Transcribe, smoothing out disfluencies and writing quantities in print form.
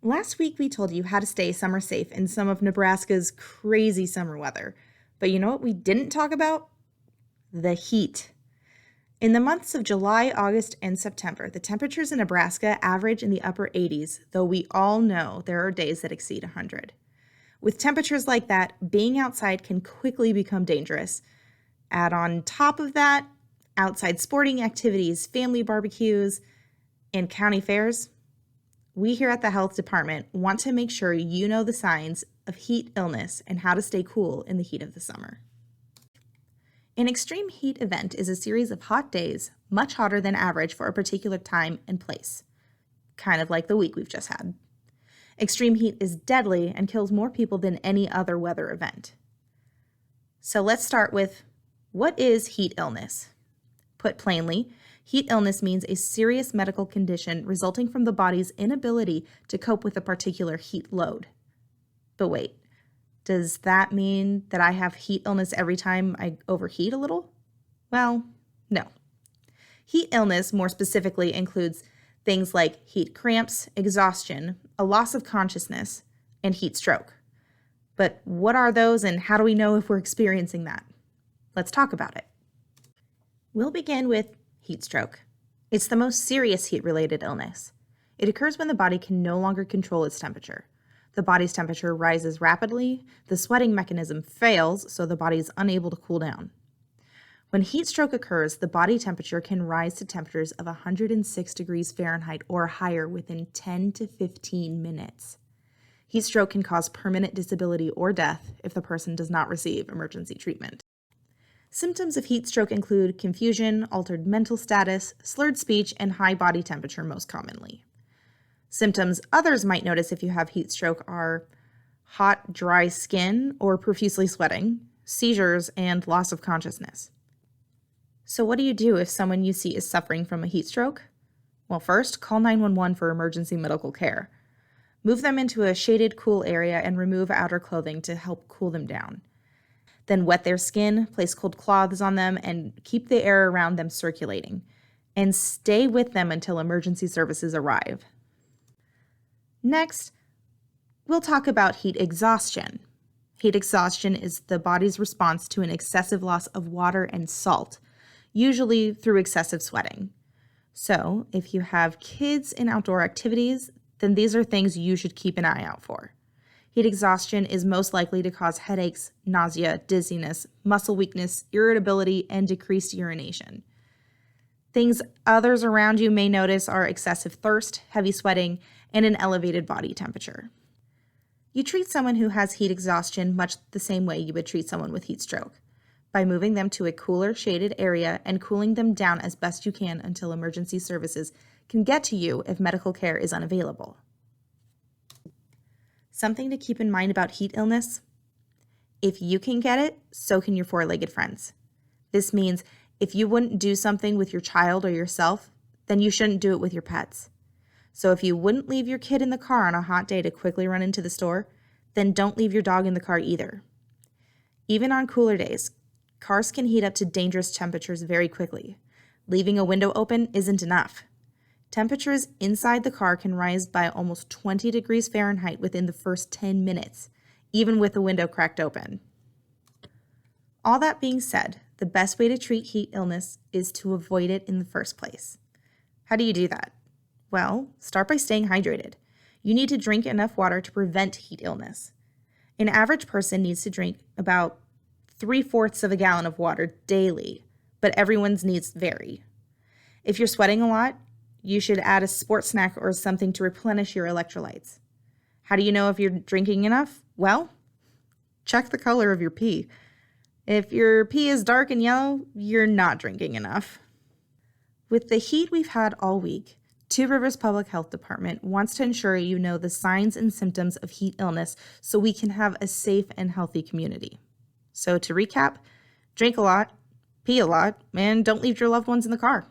Last week, we told you how to stay summer safe in some of Nebraska's crazy summer weather. But you know what we didn't talk about? The heat. In the months of July, August, and September, the temperatures in Nebraska average in the upper 80s, though we all know there are days that exceed 100. With temperatures like that, being outside can quickly become dangerous. Add on top of that, outside sporting activities, family barbecues, and county fairs. We here at the health department want to make sure you know the signs of heat illness and how to stay cool in the heat of the summer. An extreme heat event is a series of hot days, much hotter than average for a particular time and place, kind of like the week we've just had. Extreme heat is deadly and kills more people than any other weather event. So let's start with, what is heat illness? Put plainly, heat illness means a serious medical condition resulting from the body's inability to cope with a particular heat load. But wait, does that mean that I have heat illness every time I overheat a little? Well, no. Heat illness more specifically includes things like heat cramps, exhaustion, a loss of consciousness, and heat stroke. But what are those and how do we know if we're experiencing that? Let's talk about it. We'll begin with heat stroke. It's the most serious heat-related illness. It occurs when the body can no longer control its temperature. The body's temperature rises rapidly, the sweating mechanism fails, so the body is unable to cool down. When heat stroke occurs, the body temperature can rise to temperatures of 106 degrees Fahrenheit or higher within 10 to 15 minutes. Heat stroke can cause permanent disability or death if the person does not receive emergency treatment. Symptoms of heat stroke include confusion, altered mental status, slurred speech, and high body temperature most commonly. Symptoms others might notice if you have heat stroke are hot, dry skin or profusely sweating, seizures, and loss of consciousness. So what do you do if someone you see is suffering from a heat stroke? Well, first, call 911 for emergency medical care. Move them into a shaded, cool area and remove outer clothing to help cool them down. Then wet their skin, place cold cloths on them, and keep the air around them circulating. And stay with them until emergency services arrive. Next, we'll talk about heat exhaustion. Heat exhaustion is the body's response to an excessive loss of water and salt, usually through excessive sweating. So, if you have kids in outdoor activities, then these are things you should keep an eye out for. Heat exhaustion is most likely to cause headaches, nausea, dizziness, muscle weakness, irritability, and decreased urination. Things others around you may notice are excessive thirst, heavy sweating, and an elevated body temperature. You treat someone who has heat exhaustion much the same way you would treat someone with heat stroke, by moving them to a cooler, shaded area and cooling them down as best you can until emergency services can get to you if medical care is unavailable. Something to keep in mind about heat illness: if you can get it, so can your four-legged friends. This means if you wouldn't do something with your child or yourself, then you shouldn't do it with your pets. So if you wouldn't leave your kid in the car on a hot day to quickly run into the store, then don't leave your dog in the car either. Even on cooler days, cars can heat up to dangerous temperatures very quickly. Leaving a window open isn't enough. Temperatures inside the car can rise by almost 20 degrees Fahrenheit within the first 10 minutes, even with the window cracked open. All that being said, the best way to treat heat illness is to avoid it in the first place. How do you do that? Well, start by staying hydrated. You need to drink enough water to prevent heat illness. An average person needs to drink about 3/4 of a gallon of water daily, but everyone's needs vary. If you're sweating a lot, you should add a sports snack or something to replenish your electrolytes. How do you know if you're drinking enough? Well, check the color of your pee. If your pee is dark and yellow, you're not drinking enough. With the heat we've had all week, Two Rivers Public Health Department wants to ensure you know the signs and symptoms of heat illness so we can have a safe and healthy community. So to recap, drink a lot, pee a lot, and don't leave your loved ones in the car.